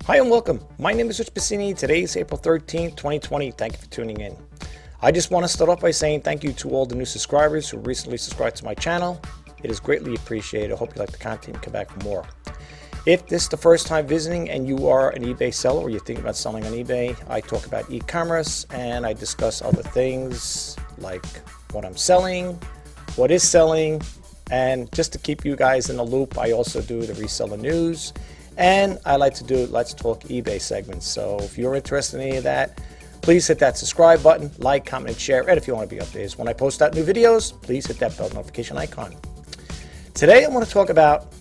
Hi and welcome. My name is Rich Pasini. Today is April 13th, 2020. Thank you for tuning in. I just want to start off by saying thank you to all the new subscribers who recently subscribed to my channel. It is greatly appreciated. I hope you like the content and come back for more. If this is the first time visiting and you are an eBay seller or you're thinking about selling on eBay, I talk about e-commerce and I discuss other things like what I'm selling, what is selling, and just to keep you guys in the loop, I also do the reseller news. And I like to do Let's Talk eBay segments. So if you're interested in any of that, please hit that subscribe button, like, comment, and share. And if you want to be updated when I post out new videos, please hit that bell notification icon. Today I want to talk about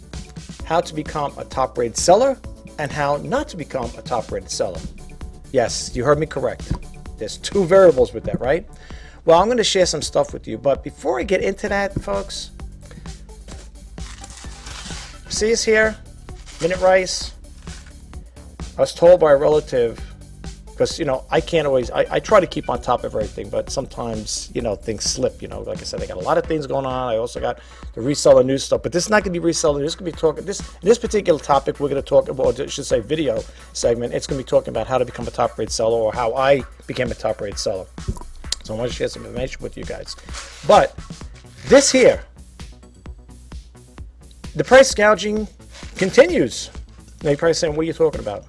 how to become a top-rated seller and how not to become a top-rated seller. Yes, you heard me correct. There's two variables with that, right? Well, I'm going to share some stuff with you. But before I get into that, folks, see us here? Minute rice. I was told by a relative, because I can't always, I try to keep on top of everything, but sometimes things slip. Like I said, I got a lot of things going on. I also got the reseller news stuff, but this is not going to be reseller. This is going to be talking this particular topic. We're going to talk about, I should say, video segment. It's going to be talking about how to become a top-rated seller or how I became a top-rated seller. So I want to share some information with you guys. But this here, the price gouging continues. Now you're probably saying, what are you talking about?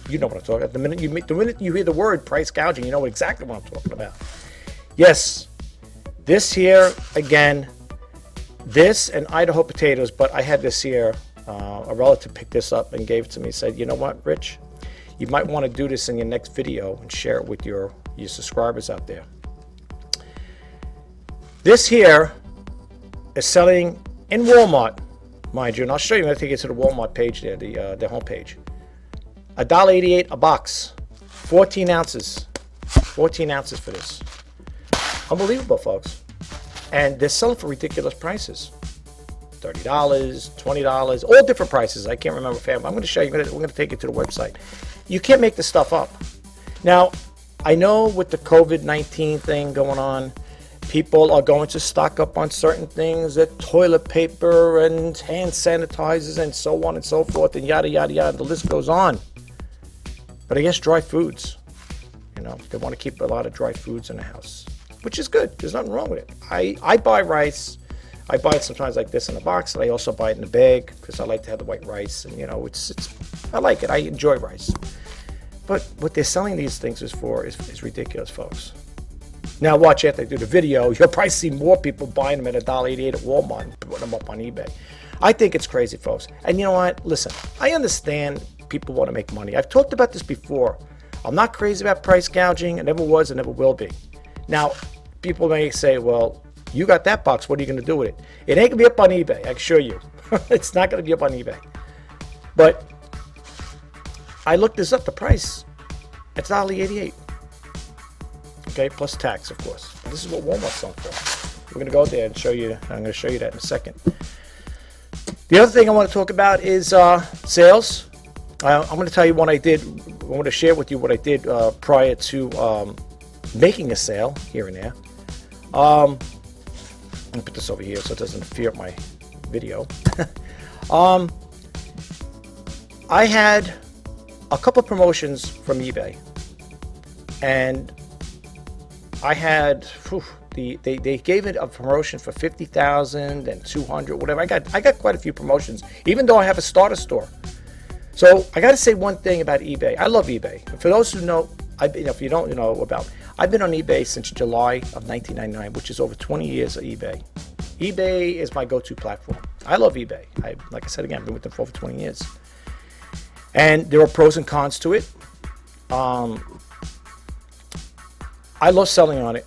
You know what I'm talking about. The minute you hear the word price gouging, you know exactly what I'm talking about. Yes, this here, again, this and Idaho potatoes, but I had this here, a relative picked this up and gave it to me, said, you know what, Rich, you might want to do this in your next video and share it with your subscribers out there. This here is selling in Walmart, mind you, and I'll show you. I'm going to take you to the Walmart page there, the homepage. $1.88 a box, 14 ounces. 14 ounces for this. Unbelievable, folks. And they're selling for ridiculous prices. $30, $20, all different prices. I can't remember. I'm going to show you. We're going to take you to the website. You can't make this stuff up. Now, I know with the COVID-19 thing going on, people are going to stock up on certain things, like toilet paper and hand sanitizers and so on and so forth and yada, yada, yada. The list goes on. But I guess dry foods, they want to keep a lot of dry foods in the house, which is good. There's nothing wrong with it. I buy rice. I buy it sometimes like this in a box, and I also buy it in a bag because I like to have the white rice. And, I like it. I enjoy rice. But what they're selling these things is ridiculous, folks. Now watch after I do the video, you'll probably see more people buying them at $1.88 at Walmart and putting them up on eBay. I think it's crazy, folks. And you know what? Listen, I understand people want to make money. I've talked about this before. I'm not crazy about price gouging. I never was and never will be. Now, people may say, well, you got that box. What are you going to do with it? It ain't going to be up on eBay, I assure you. It's not going to be up on eBay. But I looked this up, the price. It's $1.88. Okay, plus tax, of course. This is what Walmart's selling for. We're going to go out there and show you. I'm going to show you that in a second. The other thing I want to talk about is sales. I'm going to tell you what I did. I want to share with you what I did prior to making a sale here and there. Let me put this over here so it doesn't interfere with my video. I had a couple promotions from eBay, and I had they gave it a promotion for $50,000 and $200,000, whatever. I got quite a few promotions, even though I have a starter store. So I got to say one thing about eBay. I love eBay. For those who know, if you don't know about, I've been on eBay since July of 1999, which is over 20 years of eBay. eBay is my go-to platform. I love eBay. Like I said again, I've been with them for over 20 years, and there are pros and cons to it. I love selling on it,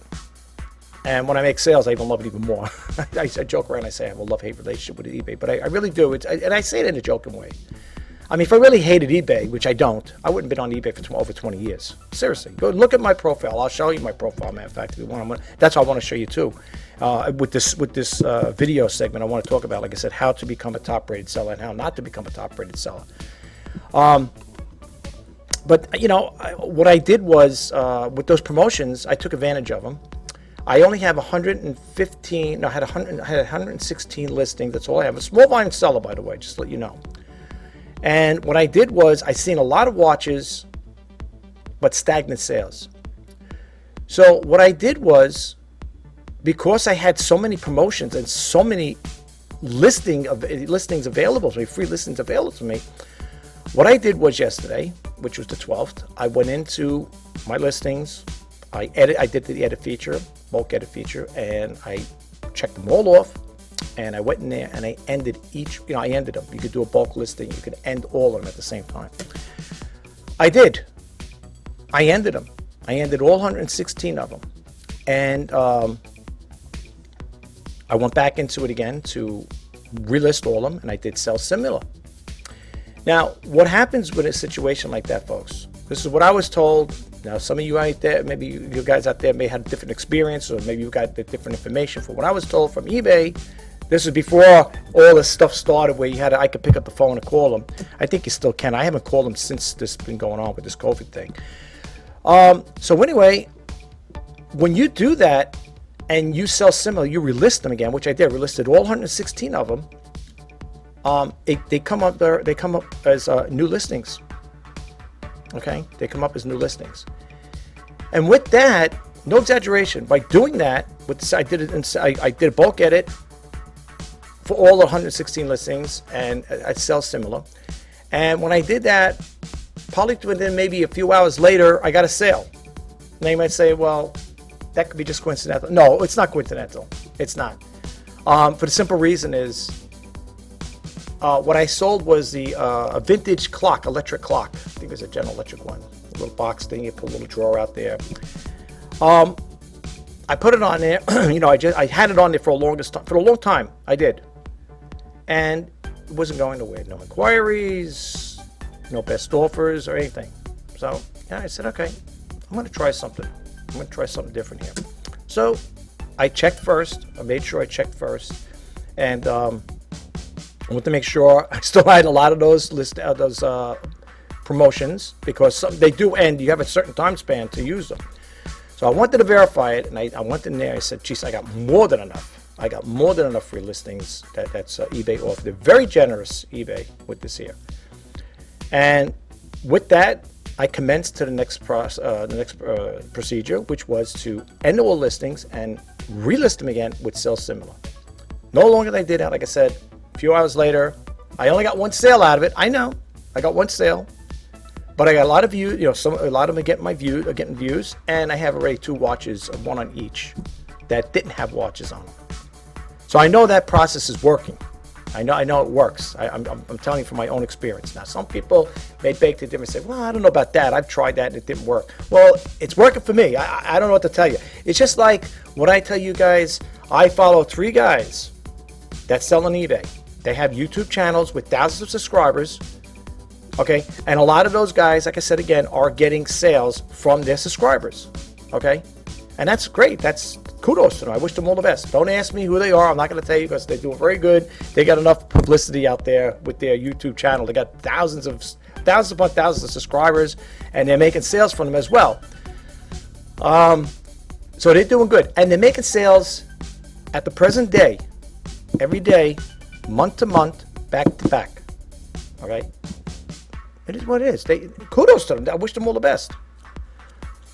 and when I make sales, I even love it even more. I joke around, I say I have a love-hate relationship with eBay, but I really do. And I say it in a joking way. I mean, if I really hated eBay, which I don't, I wouldn't have been on eBay for over 20 years. Seriously, go look at my profile. I'll show you my profile, matter of fact, if you want. That's what I want to show you too. With this video segment, I want to talk about, like I said, how to become a top-rated seller and how not to become a top-rated seller. But, what I did was, with those promotions, I took advantage of them. I only have 115, no, I had 116 listings. That's all I have. A small volume seller, by the way, just to let you know. And what I did was I seen a lot of watches, but stagnant sales. So what I did was, because I had so many promotions and so many listings available to me, free listings available to me, what I did was yesterday, which was the 12th, I went into my listings, I did the edit feature, bulk edit feature, and I checked them all off, and I went in there and I ended I ended them. You could do a bulk listing, you could end all of them at the same time. I did. I ended them. I ended all 116 of them. And I went back into it again to relist all of them, and I did sell similar. Now, what happens with a situation like that, folks? This is what I was told. Now, some of you out there, maybe you guys out there may have a different experience, or maybe you got the different information. From what I was told from eBay, this was before all this stuff started, where I could pick up the phone and call them. I think you still can. I haven't called them since this has been going on with this COVID thing. So anyway, when you do that and you sell similar, you relist them again, which I did. Relisted all 116 of them. They come up as new listings. Okay, they come up as new listings. And with that, no exaggeration, by doing that, I did a bulk edit for all the 116 listings, and I sell similar. And when I did that, probably within maybe a few hours later, I got a sale. Now you might say, well, that could be just coincidental. No, it's not coincidental. It's not. For the simple reason is, what I sold was a vintage clock, electric clock. I think it was a General Electric one. A little box thing, you put a little drawer out there. I put it on there. I had it on there for a long time. I did. And it wasn't going nowhere. No inquiries, no best offers or anything. So yeah, I said, okay, I'm going to try something. I'm going to try something different here. So I checked first. I made sure I checked first. And I want to make sure I still had a lot of those promotions, because they do end. You have a certain time span to use them. So I wanted to verify it, and I went in there. I said, geez, I got more than enough. I got more than enough free listings that's eBay offered. They're very generous, eBay, with this here. And with that, I commenced to the next procedure, which was to end all listings and relist them again with sell similar. No longer than I did that. Like I said, a few hours later, I only got one sale out of it. I know, I got one sale, but I got a lot of views. A lot of them are getting views, and I have already 2 watches, one on each, that didn't have watches on them. So I know that process is working. I know it works. I'm telling you from my own experience. Now, some people may beg to differ and say, well, I don't know about that. I've tried that and it didn't work. Well, it's working for me. I don't know what to tell you. It's just like when I tell you guys, I follow 3 guys that sell on eBay. They have YouTube channels with thousands of subscribers. Okay, and a lot of those guys, like I said again, are getting sales from their subscribers. Okay, and that's great. That's kudos to them. I wish them all the best. Don't ask me who they are. I'm not going to tell you, because they're doing very good. They got enough publicity out there with their YouTube channel. They got thousands upon thousands of subscribers, and they're making sales from them as well. So they're doing good, and they're making sales at the present day, every day, month to month, back to back. Okay. It is what it is. Kudos to them. I wish them all the best.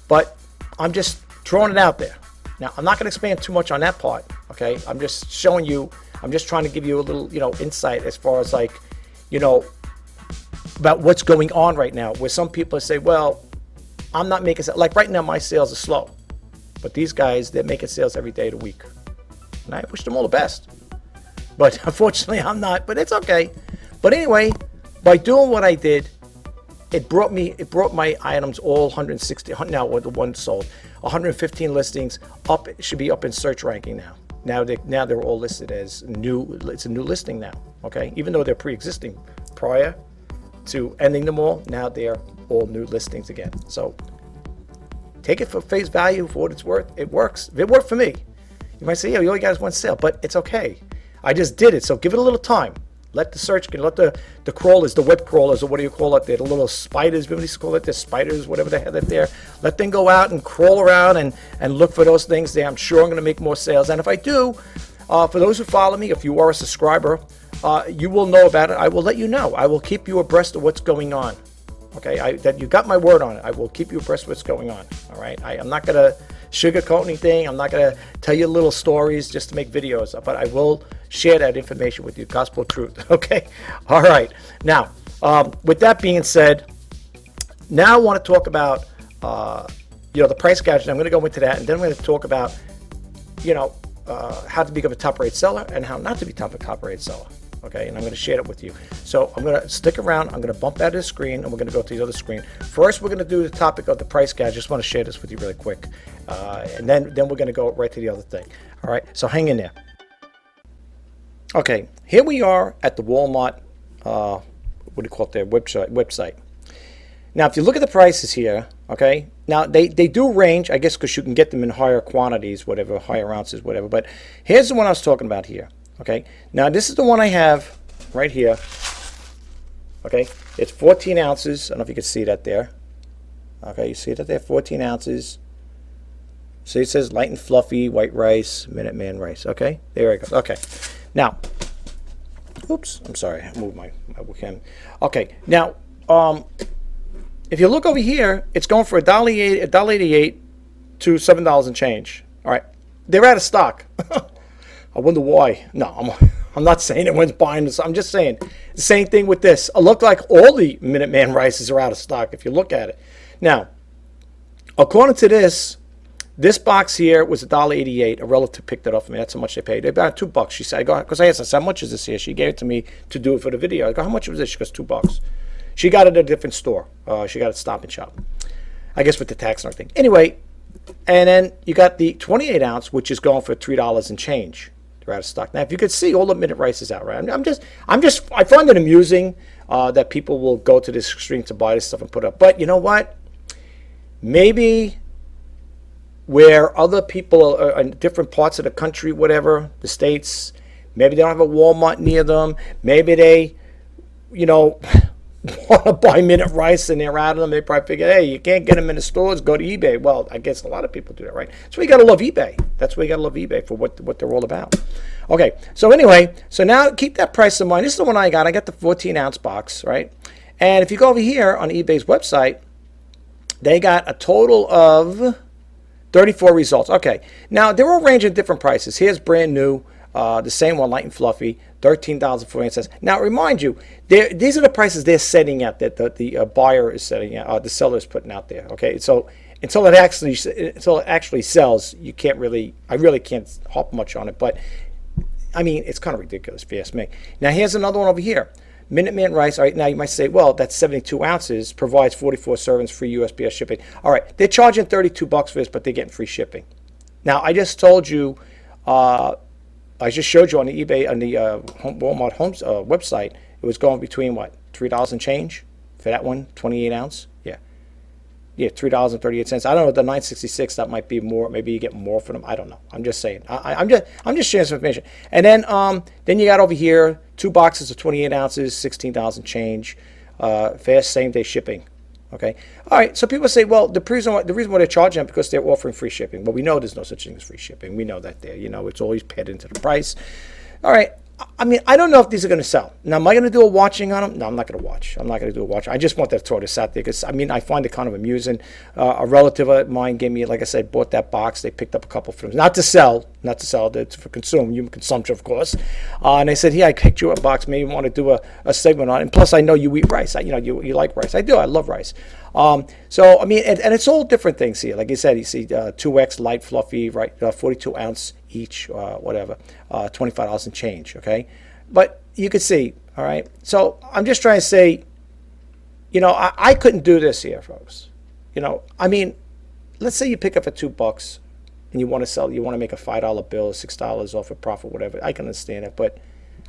But I'm just throwing it out there. Now, I'm not going to expand too much on that part, okay? I'm just showing you, I'm just trying to give you a little, insight as far as about what's going on right now, where some people say, well, I'm not making sales. Like right now, my sales are slow. But these guys, they're making sales every day of the week. And I wish them all the best. But unfortunately, I'm not, but it's okay. But anyway, by doing what I did, it brought my items all 160, now the one sold, 115 listings up. It should be up in search ranking now. Now they're all listed as new. It's a new listing now, okay? Even though they're pre-existing prior to ending them all, now they're all new listings again. So take it for face value for what it's worth. It works. It worked for me. You might say, yeah, we only got one sale, but it's okay. I just did it, so give it a little time. Let the search, let the crawlers, the web crawlers, or what do you call it? The little spiders, what do you call it? The spiders, whatever they have there. Let them go out and crawl around and look for those things there. I'm sure I'm going to make more sales. And if I do, for those who follow me, if you are a subscriber, you will know about it. I will let you know. I will keep you abreast of what's going on. Okay, that you got my word on it. I will keep you abreast of what's going on. All right, I'm not gonna sugarcoat anything. I'm not gonna tell you little stories just to make videos, but I will share that information with you, gospel truth. Okay, all right. Now, with that being said, now I want to talk about the price gouge. I'm going to go into that, and then I'm going to talk about how to become a top-rated seller and how not to be a top-rated seller. Okay, and I'm going to share it with you. So I'm going to stick around. I'm going to bump out of the screen, and we're going to go to the other screen. First, we're going to do the topic of the price gouge. I just want to share this with you really quick, and then we're going to go right to the other thing. All right, so hang in there. Okay, here we are at the Walmart. What do you call it? Their website. Now, if you look at the prices here, okay, now they do range, I guess, because you can get them in higher quantities, whatever, higher ounces, whatever. But here's the one I was talking about here. Okay, now this is the one I have right here. Okay, it's 14 ounces. I don't know if you can see that there. Okay, you see that there, 14 ounces. See, it says light and fluffy white rice, Minuteman rice. Okay, there it goes. Okay, now, oops, I'm sorry, I moved my webcam. Okay, now, if you look over here, it's going for $1.88 to $7 and change. All right, they're out of stock. I wonder why. No, I'm not saying anyone's buying this. I'm just saying the same thing with this. It looked like all the Minuteman rices are out of stock if you look at it. Now, according to this box here was $1.88. A relative picked it up for me. That's how much they paid. They about $2. She said, because I asked her, how much is this here? She gave it to me to do it for the video. I go, how much was this? She goes, $2. She got it at a different store. She got it at Stop and Shop. I guess with the tax and everything. Anyway, and then you got the 28 ounce, which is going for $3 and change. They're out of stock. Now, if you could see, all the minute rice is out, right? I find it amusing that people will go to this extreme to buy this stuff and put it up. But you know what? Maybe where other people are in different parts of the country, whatever, the states, maybe they don't have a Walmart near them. Maybe they, want to buy minute rice and they're out of them. They probably figure, hey, you can't get them in the stores, go to eBay. Well, I guess a lot of people do that, right? That's why you got to love eBay. That's why you got to love eBay for what they're all about. Okay, so anyway, so now keep that price in mind. This is the one I got. I got the 14 ounce box, right? And if you go over here on eBay's website, they got a total of 34 results. Okay, now they're all ranging different prices. Here's brand new, the same one, light and fluffy, $13.48. Now, remind you, these are the prices they're setting out, that the buyer is setting out, the seller is putting out there. Okay, so until it actually sells, I really can't hop much on it. But I mean, it's kind of ridiculous if you ask me. Now, here's another one over here. Minuteman rice. All right, now you might say, well, that's 72 ounces, provides 44 servings, free USPS shipping. All right, they're charging $32 for this, but they're getting free shipping. Now, I just told you, I just showed you on the eBay, on the Walmart Homes website, it was going between what, $3 and change for that one, 28 ounce? Yeah, $3.38. I don't know, the 966, that might be more. Maybe you get more for them. I don't know. I'm just saying. I'm just sharing some information. And then you got over here 2 boxes of 28 ounces, $16 change, fast same day shipping. Okay. All right. So people say, well, the reason why they're charging them because they're offering free shipping. Well, we know there's no such thing as free shipping. We know that there. It's always paid into the price. All right. I mean, I don't know if these are going to sell. Now, am I going to do a watching on them? No, I'm not going to watch. I'm not going to do a watch. I just want to throw this out there because, I mean, I find it kind of amusing. A relative of mine gave me, like I said, bought that box. They picked up a couple for them. Not to sell. It's for human consumption, of course. And they said, I picked you a box. Maybe you want to do a segment on it. And plus, I know you eat rice. You like rice. I do. I love rice. So, I mean, and it's all different things here. Like you said, you see 2X light, fluffy, right? 42 ounce each, whatever, $25 and change, okay? But you could see, all right? So I'm just trying to say, I couldn't do this here, folks. I mean, let's say you pick up for $2 and you want to make a $5 bill, $6 off a profit, whatever. I can understand it. But,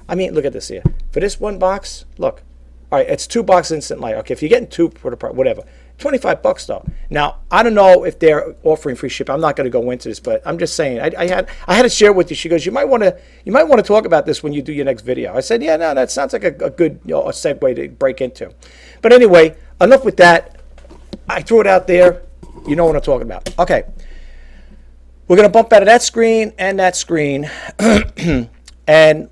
I mean, look at this here. For this one box, look. All right, it's $2 instant light. Okay, if you're getting 2 for the price, whatever. $25 though. Now, I don't know if they're offering free shipping. I'm not going to go into this, but I'm just saying. I had to share with you. She goes, you might want to talk about this when you do your next video. I said, yeah, no, that sounds like a good a segue to break into. But anyway, enough with that. I threw it out there. You know what I'm talking about. Okay, we're going to bump out of that screen and that screen, and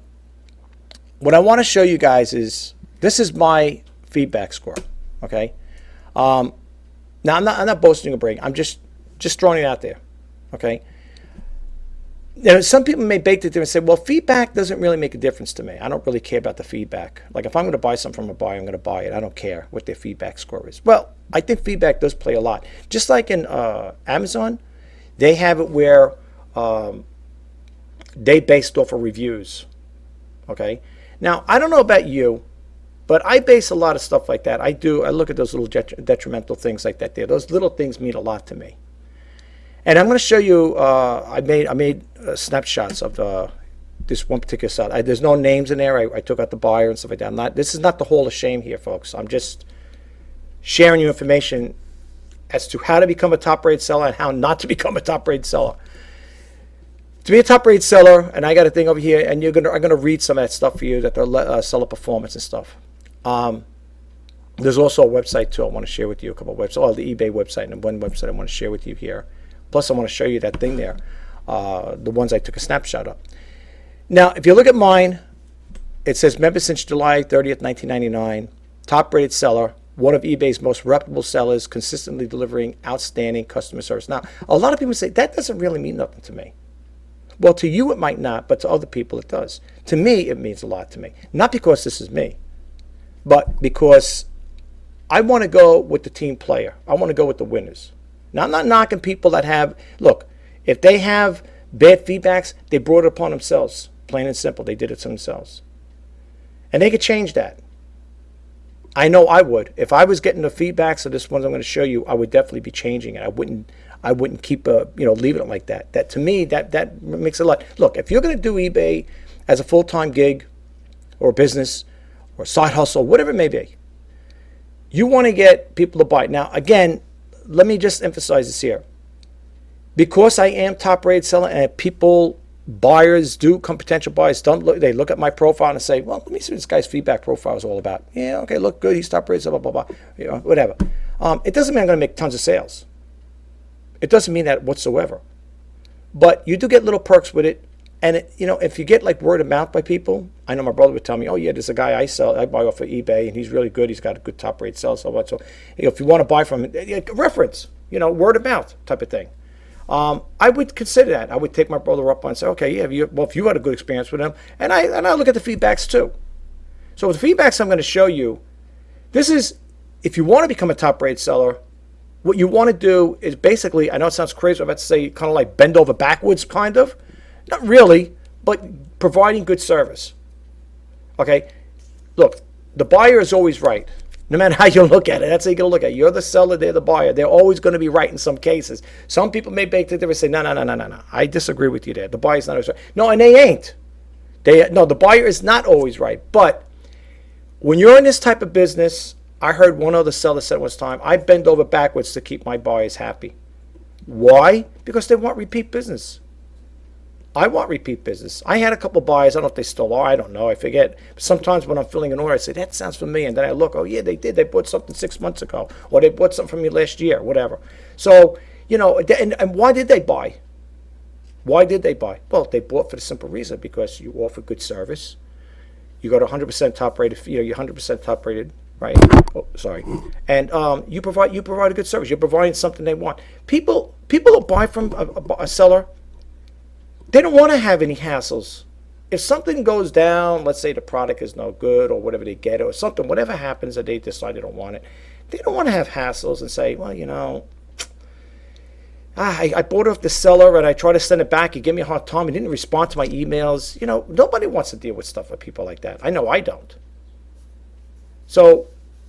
what I want to show you guys is, this is my feedback score, okay? Now, I'm not boasting or bragging. I'm just throwing it out there, okay? Now, some people may bake it there and say, well, feedback doesn't really make a difference to me. I don't really care about the feedback. Like, if I'm going to buy something from a buyer, I'm going to buy it. I don't care what their feedback score is. Well, I think feedback does play a lot. Just like in Amazon, they have it where they based off of reviews, okay? Now, I don't know about you, but I base a lot of stuff like that. I look at those little detrimental things like that there. Those little things mean a lot to me. And I'm going to show you, I made snapshots of this one particular site. There's no names in there. I took out the buyer and stuff like that. This is not the Hall of Shame here, folks. I'm just sharing you information as to how to become a top-rated seller and how not to become a top-rated seller. To be a top-rated seller, and I got a thing over here, and I'm going to read some of that stuff for you, that the seller performance and stuff. There's also a website too. I want to share with you a couple of websites. The eBay website, and one website I want to share with you here. Plus, I want to show you that thing there, the ones I took a snapshot of. Now, if you look at mine, it says member since July 30th, 1999, top-rated seller, one of eBay's most reputable sellers, consistently delivering outstanding customer service. Now, a lot of people say, that doesn't really mean nothing to me. Well, to you it might not, but to other people it does. To me, it means a lot to me. Not because this is me, but because I want to go with the team player. I want to go with the winners. Now, I'm not knocking people that have, look, if they have bad feedbacks, they brought it upon themselves. Plain and simple. They did it to themselves. And they could change that. I know I would. If I was getting the feedbacks of this one I'm going to show you, I would definitely be changing it. I wouldn't keep leaving it like that. That, to me, that makes a lot. Look, if you're going to do eBay as a full-time gig or business or side hustle, whatever it may be, you want to get people to buy. Now, again, let me just emphasize this here. Because I am top-rated seller, and buyers do come, potential buyers they look at my profile and say, well, let me see what this guy's feedback profile is all about. Yeah, okay, look good, he's top-rated, blah, blah, blah, whatever. It doesn't mean I'm going to make tons of sales. It doesn't mean that whatsoever. But you do get little perks with it. And, if you get like word of mouth by people, I know my brother would tell me, oh, yeah, there's a guy I buy off of eBay, and he's really good. He's got a good top-rated sell, so what. So if you want to buy from him, reference, word of mouth type of thing. I would consider that. I would take my brother up on and say, okay, yeah, if you had a good experience with him, and I look at the feedbacks too. So with the feedbacks I'm going to show you, this is, if you want to become a top-rated seller, what you want to do is basically, I know it sounds crazy, I'm about to say kind of like bend over backwards, kind of. Not really, but providing good service. Okay? Look, the buyer is always right. No matter how you look at it, that's how you're going to look at it. You're the seller, they're the buyer. They're always going to be right in some cases. Some people may bake the difference and say, no. I disagree with you there. The buyer's not always right. No, and they ain't. The buyer is not always right. But when you're in this type of business, I heard one other seller said one time, I bend over backwards to keep my buyers happy. Why? Because they want repeat business. I want repeat business. I had a couple buyers. I don't know if they still are. I don't know. I forget. Sometimes when I'm filling an order, I say, that sounds familiar. And then I look, oh, yeah, they did. They bought something 6 months ago. Or they bought something from me last year, whatever. So, and why did they buy? Why did they buy? Well, they bought for the simple reason, because you offer good service. You got 100% top rated. You're 100% top rated, right? Oh, sorry. And you provide a good service. You're providing something they want. People will buy from a seller. They don't want to have any hassles. If something goes down, let's say the product is no good or whatever they get, or something, whatever happens that they decide they don't want it, they don't want to have hassles and say, well, I bought it off the seller and I tried to send it back. He gave me a hard time. He didn't respond to my emails. Nobody wants to deal with stuff with people like that. I know I don't. So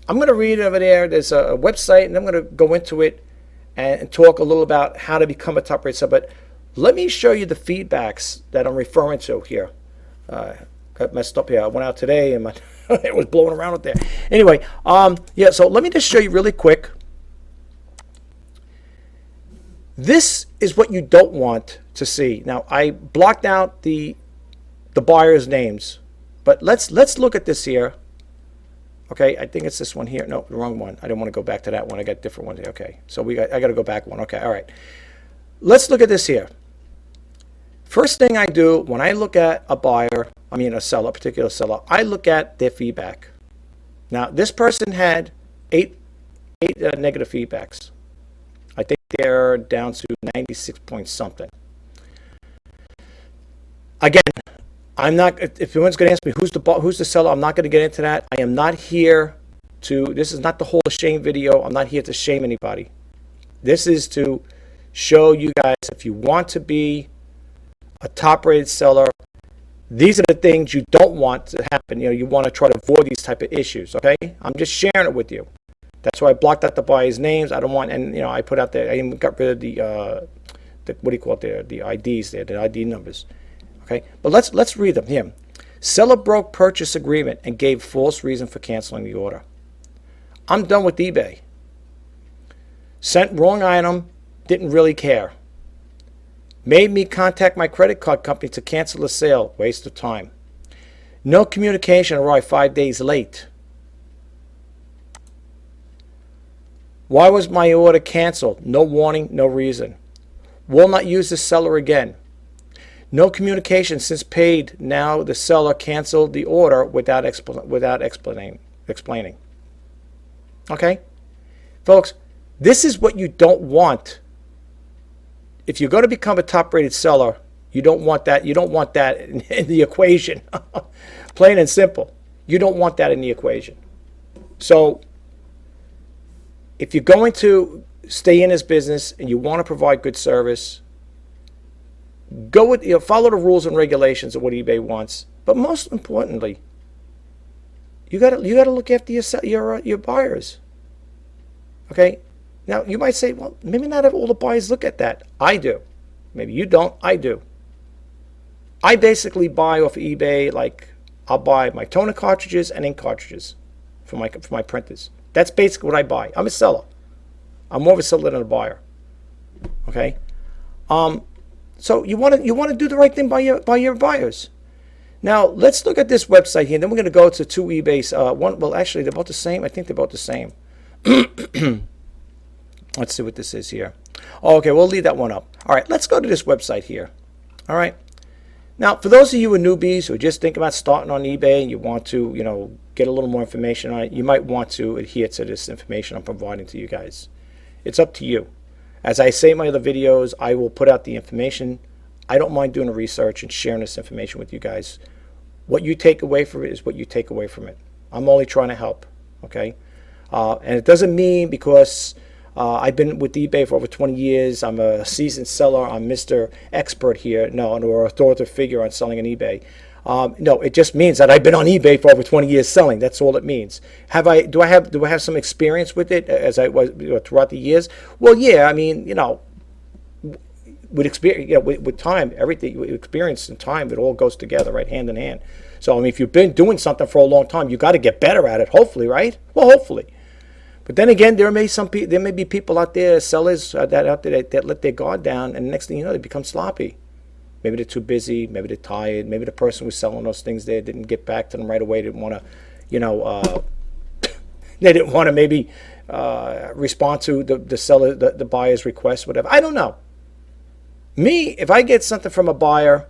I'm going to read over there. There's a website, and I'm going to go into it and talk a little about how to become a top-rated seller. But let me show you the feedbacks that I'm referring to here. Got messed up here. I went out today and it was blowing around out there. Anyway, so let me just show you really quick. This is what you don't want to see. Now, I blocked out the buyers' names, but let's look at this here. Okay, I think it's this one here. No, the wrong one. I didn't want to go back to that one. I got different ones here. Okay, so I got to go back one. Okay, all right. Let's look at this here. First thing I do when I look at a buyer, I mean a seller, a particular seller, I look at their feedback. Now, this person had eight negative feedbacks. I think they're down to 96 point something. Again, I'm not. If anyone's going to ask me who's the seller, I'm not going to get into that. I am not here to. This is not the whole shame video. I'm not here to shame anybody. This is to show you guys, if you want to be a top-rated seller, these are the things you don't want to happen. You know, you want to try to avoid these type of issues. Okay, I'm just sharing it with you. That's why I blocked out the buyers' names. I don't want, and you know, I put out there. I even got rid of the what do you call it there? The IDs there, the ID numbers. Okay, but let's read them here. Seller broke purchase agreement and gave false reason for canceling the order. I'm done with eBay. Sent wrong item, didn't really care. Made me contact my credit card company to cancel the sale, waste of time. No communication, arrived 5 days late. Why was my order canceled? No warning, no reason. Will not use the seller again. No communication since paid. Now the seller canceled the order without explaining. Okay? Folks, this is what you don't want. If you're going to become a top-rated seller, you don't want that. You don't want that in the equation. Plain and simple. You don't want that in the equation. So if you're going to stay in this business and you want to provide good service, go with, you know, follow the rules and regulations of what eBay wants. But most importantly, you got to look after your buyers. Okay. Now you might say, well, maybe not all the buyers look at that. I do. Maybe you don't. I do. I basically buy off eBay. Like, I'll buy my toner cartridges and ink cartridges for my printers. That's basically what I buy. I'm a seller. I'm more of a seller than a buyer. Okay. So you want to do the right thing by your buyers. Now let's look at this website here. Then we're going to go to two eBays. One, well, actually they're both the same. I think they're both the same. Let's see what this is here. Oh, okay, we'll leave that one up. All right, let's go to this website here. All right. Now, for those of you who are newbies who just think about starting on eBay and you want to, you know, get a little more information on it, you might want to adhere to this information I'm providing to you guys. It's up to you. As I say in my other videos, I will put out the information. I don't mind doing the research and sharing this information with you guys. What you take away from it is what you take away from it. I'm only trying to help, okay? And it doesn't mean because I've been with eBay for over 20 years, I'm a seasoned seller, I'm Mr. Expert here, no, or authoritative figure on selling on eBay. No, it just means that I've been on eBay for over 20 years selling. That's all it means. Do I have some experience with it as I was, you know, throughout the years? Well, yeah. I mean, you know, with experience, you know, with time, everything, with experience and time, it all goes together, right, hand in hand. So I mean, if you've been doing something for a long time, you got to get better at it. Hopefully, right? Well, hopefully. But then again, there may be people out there, sellers that let their guard down, and the next thing you know, they become sloppy. Maybe they're too busy. Maybe they're tired. Maybe the person who's selling those things there didn't get back to them right away. Didn't want to, you know, they didn't want to maybe respond to the seller, the buyer's request, whatever. I don't know. Me, if I get something from a buyer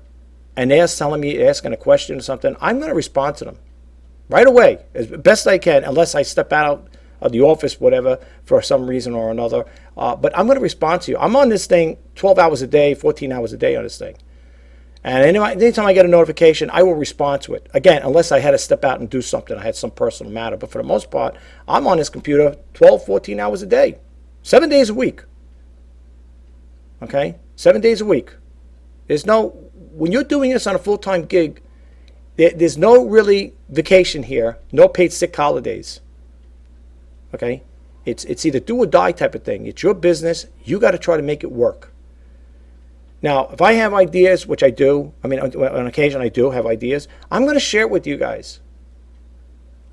and they're telling me, asking a question or something, I'm going to respond to them right away as best I can, unless I step out of the office, whatever, for some reason or another. But I'm going to respond to you. I'm on this thing 12 hours a day, 14 hours a day on this thing. And anytime I get a notification, I will respond to it. Again, unless I had to step out and do something. I had some personal matter. But for the most part, I'm on this computer 12, 14 hours a day. 7 days a week. Okay? 7 days a week. When you're doing this on a full-time gig, there's no really vacation here. No paid sick holidays. Okay? It's either do or die type of thing. It's your business. You got to try to make it work. Now, if I have ideas, which I do, I mean, on occasion I do have ideas, I'm going to share it with you guys.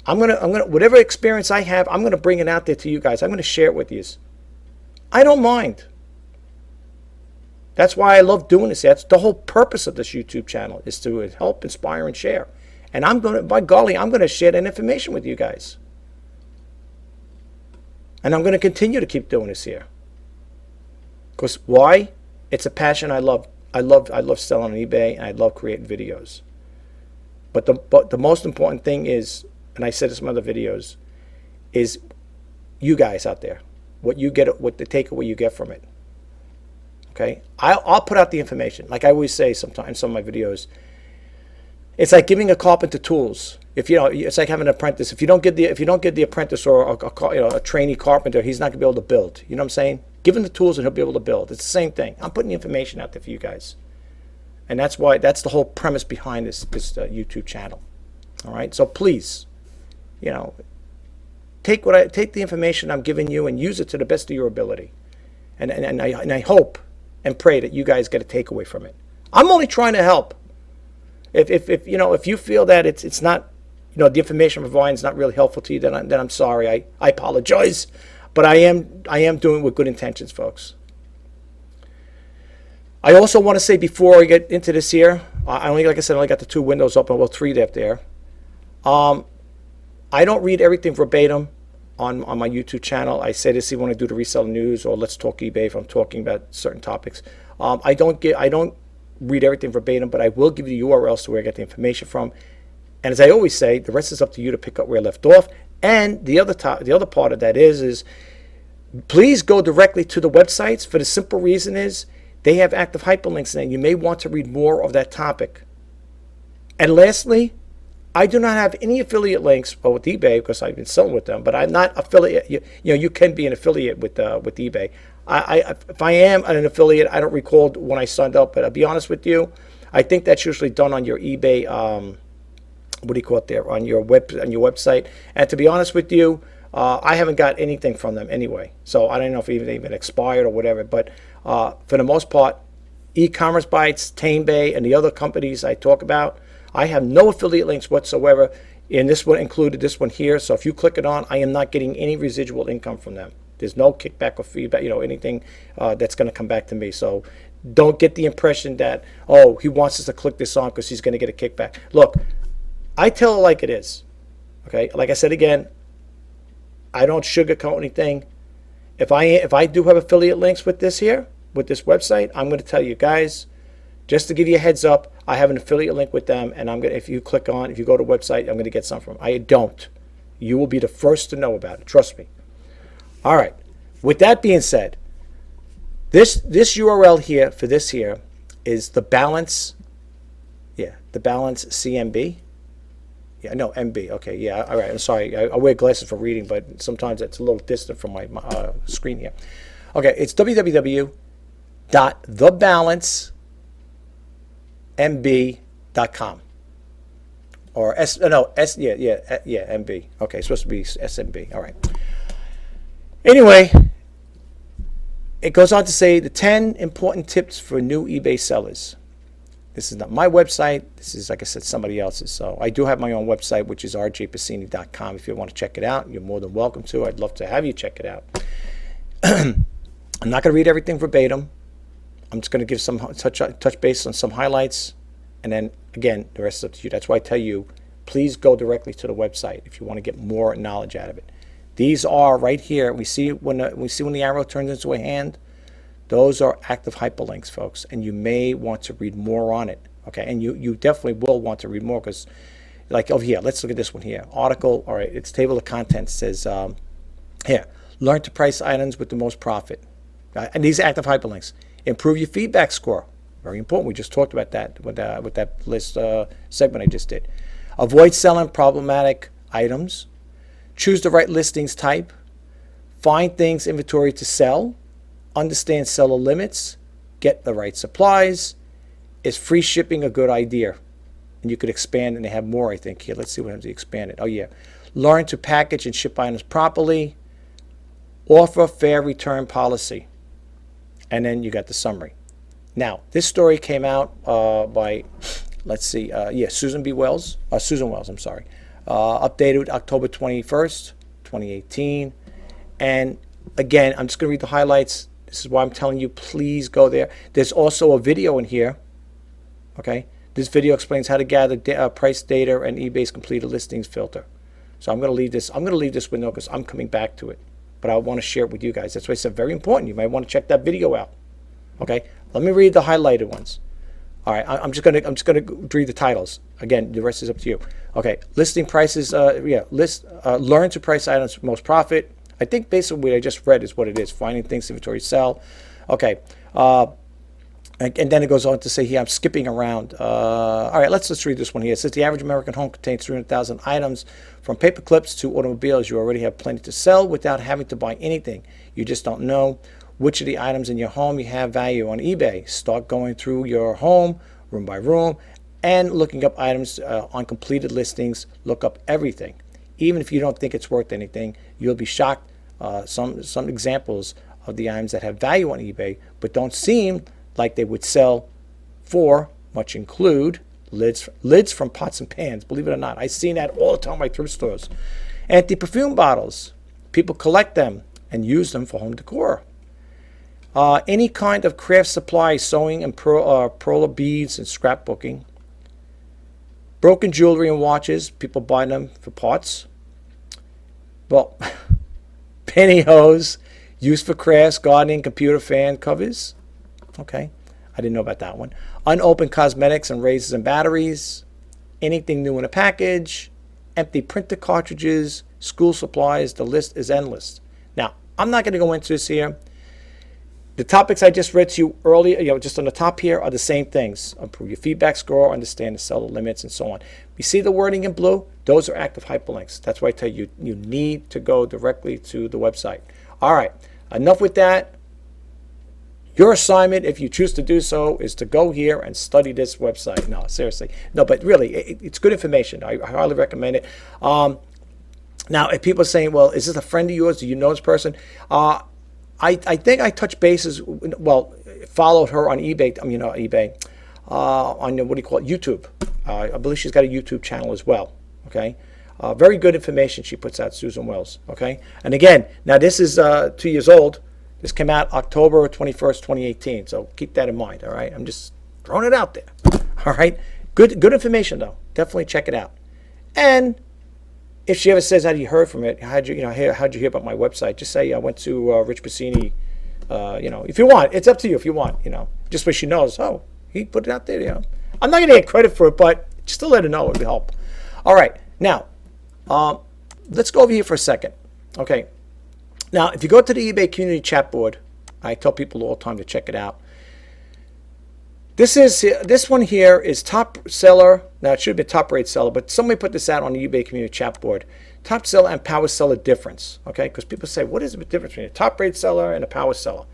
I'm going to whatever experience I have, I'm going to bring it out there to you guys. I'm going to share it with you. I don't mind. That's why I love doing this. That's the whole purpose of this YouTube channel, is to help, inspire, and share. And by golly, I'm going to share that information with you guys. And I'm going to continue to keep doing this here. Because why? It's a passion I love. I love selling on eBay, and I love creating videos. But the most important thing is, and I said this in some other videos, is you guys out there, what you get, what the takeaway you get from it. Okay, I'll put out the information. Like I always say, sometimes in some of my videos, it's like giving a carpenter tools. If you know, it's like having an apprentice. If you don't get the apprentice or a trainee carpenter, he's not gonna be able to build. You know what I'm saying? Give him the tools and he'll be able to build. It's the same thing. I'm putting the information out there for you guys, and that's the whole premise behind this YouTube channel. All right, so please, you know, take the information I'm giving you and use it to the best of your ability, and I hope and pray that you guys get a takeaway from it. I'm only trying to help. If you know, if you feel that it's not, you know, the information I'm providing is not really helpful to you, then I'm sorry. I apologize, but I am doing it with good intentions, folks. I also want to say before I get into this here, like I said, I only got the 2 windows open, well 3 there. I don't read everything verbatim on my YouTube channel. I say this even when I do the resale news or Let's Talk eBay if I'm talking about certain topics. I don't read everything verbatim, but I will give you the URLs to where I get the information from. And as I always say, the rest is up to you to pick up where I left off. And the other part of that is please go directly to the websites, for the simple reason is they have active hyperlinks in it. You may want to read more of that topic. And lastly, I do not have any affiliate links with eBay because I've been selling with them, but I'm not affiliate. You know, you can be an affiliate with eBay. If I am an affiliate, I don't recall when I signed up, but I'll be honest with you, I think that's usually done on your eBay. What do you call it there? On your website. And to be honest with you, I haven't got anything from them anyway. So I don't know if it even expired or whatever. But for the most part, e-commerce bites, TameBay, and the other companies I talk about, I have no affiliate links whatsoever. And this one included this one here. So if you click it on, I am not getting any residual income from them. There's no kickback or feedback, you know, anything that's going to come back to me. So don't get the impression that, oh, he wants us to click this on because he's going to get a kickback. Look, I tell it like it is. Okay, like I said again, I don't sugarcoat anything. If I do have affiliate links with this here, with this website, I'm going to tell you guys, just to give you a heads up, I have an affiliate link with them, and if you go to the website, I'm going to get something from them. I don't. You will be the first to know about it. Trust me. All right. With that being said, this URL here for this here is the balance. Yeah, the balance CMB. Yeah, no, MB. Okay, yeah, all right. I'm sorry. I wear glasses for reading, but sometimes it's a little distant from my screen here. Okay, it's www.thebalancemb.com. Or MB. Okay, it's supposed to be SMB. All right. Anyway, it goes on to say the 10 important tips for new eBay sellers. This is not my website. This is, like I said, somebody else's. So I do have my own website, which is rjpasini.com. If you want to check it out, you're more than welcome to. I'd love to have you check it out. I'm not going to read everything verbatim. I'm just going to give some touch base on some highlights. And then, again, the rest is up to you. That's why I tell you, please go directly to the website if you want to get more knowledge out of it. These are right here. We see when the arrow turns into a hand. Those are active hyperlinks, folks, and you may want to read more on it. Okay, and you definitely will want to read more because, like over here, let's look at this one here. Article, all right, it's table of contents says here, learn to price items with the most profit. And these are active hyperlinks. Improve your feedback score. Very important. We just talked about that with that list segment I just did. Avoid selling problematic items. Choose the right listings type. Find things inventory to sell. Understand seller limits, get the right supplies. Is free shipping a good idea? And you could expand, and they have more, I think, here. Let's see what happens to expand it. Oh, yeah. Learn to package and ship items properly. Offer fair return policy. And then you got the summary. Now, this story came out by, let's see, Susan Wells, I'm sorry. Updated October 21st, 2018. And again, I'm just going to read the highlights. This is why I'm telling you, please go there. There's also a video in here. Okay, this video explains how to gather price data and eBay's completed listings filter. So I'm going to leave this. I'm going to leave this window because I'm coming back to it. But I want to share it with you guys. That's why I said very important. You might want to check that video out. Okay, let me read the highlighted ones. All right, I'm just gonna read the titles again. The rest is up to you. Okay, listing prices. Learn to price items for most profit. I think basically what I just read is what it is. Finding things inventory sell. Okay, and then it goes on to say here I'm skipping around. All right, let's read this one here. It says the average American home contains 300,000 items, from paper clips to automobiles. You already have plenty to sell without having to buy anything. You just don't know which of the items in your home you have value on eBay. Start going through your home, room by room, and looking up items on completed listings. Look up everything. Even if you don't think it's worth anything, you'll be shocked. Some examples of the items that have value on eBay but don't seem like they would sell for much include lids from pots and pans. Believe it or not, I've seen that all the time at thrift stores. Anti-perfume bottles. People collect them and use them for home decor. Any kind of craft supply, sewing and perla beads and scrapbooking. Broken jewelry and watches. People buy them for parts. Well, pantyhose used for crafts, gardening, computer fan covers. Okay, I didn't know about that one. Unopened cosmetics and razors and batteries. Anything new in a package. Empty printer cartridges. School supplies. The list is endless. Now, I'm not going to go into this here. The topics I just read to you earlier, just on the top here, are the same things. Improve your feedback score, understand the seller limits, and so on. You see the wording in blue? Those are active hyperlinks. That's why I tell you, you need to go directly to the website. All right, enough with that. Your assignment, if you choose to do so, is to go here and study this website. No, seriously. No, but really, it's good information. I highly recommend it. Now, if people are saying, well, is this a friend of yours? Do you know this person? I think I touched bases, well, followed her on eBay, on what do you call it, YouTube. I believe she's got a YouTube channel as well, okay? Very good information she puts out, Susan Wells, okay? And again, now this is 2 years old. This came out October 21st, 2018, so keep that in mind, all right? I'm just throwing it out there, all right? Good information, though. Definitely check it out. And if she ever says, how you heard from it, how'd you hear about my website? Just say, I went to Rich Pasini, if you want. It's up to you if you want, just so she knows, oh, he put it out there, I'm not going to get credit for it, but just to let her know, it would help. All right, now, let's go over here for a second, okay? Now, if you go to the eBay community chat board, I tell people all the time to check it out. This one here is top seller. Now, it should be top rate seller, but somebody put this out on the eBay community chat board. Top seller and power seller difference, okay? Because people say, what is the difference between a top rate seller and a power seller?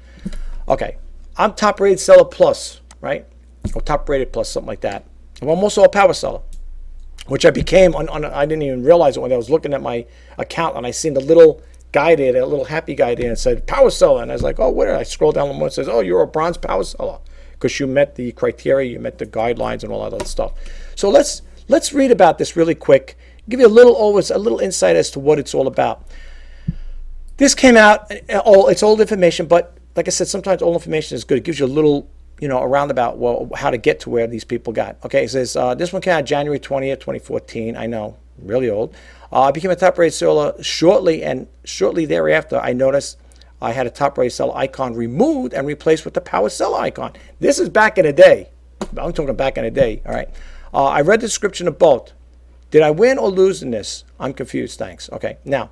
Okay, I'm top rated seller plus, right? Or top rated plus, something like that. I'm also a power seller, which I became I didn't even realize it when I was looking at my account and I seen the little guy there, that little happy guy there, and said power seller, and I was like, oh, what? I scrolled down and it says, oh, you're a bronze power seller because you met the criteria, you met the guidelines, and all that other stuff. So let's read about this really quick. Give you a little insight as to what it's all about. This came out. It's old information, but like I said, sometimes old information is good. It gives you a little, a roundabout, well, how to get to where these people got. Okay, it says this one came out January 20th, 2014. I know, really old. I became a top-rated seller shortly thereafter, I noticed I had a top-rated seller icon removed and replaced with the power seller icon. This is back in the day. I'm talking back in the day, all right? I read the description of both. Did I win or lose in this? I'm confused, thanks. Okay, now,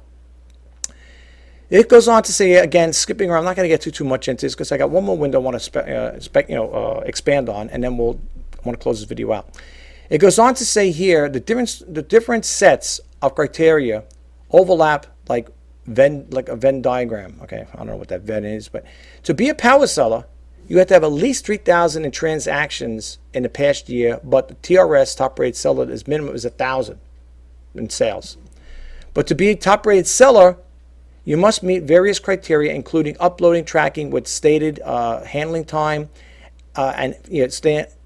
it goes on to say, again, skipping around, I'm not going to get too much into this because I got one more window I want to expand on, and then I want to close this video out. It goes on to say here, the different sets of criteria overlap like a Venn diagram. Okay, I don't know what that Venn is, but to be a power seller, you have to have at least 3,000 in transactions in the past year, but the TRS, top-rated seller, is minimum is 1,000 in sales. But to be a top-rated seller, you must meet various criteria, including uploading tracking with stated handling time and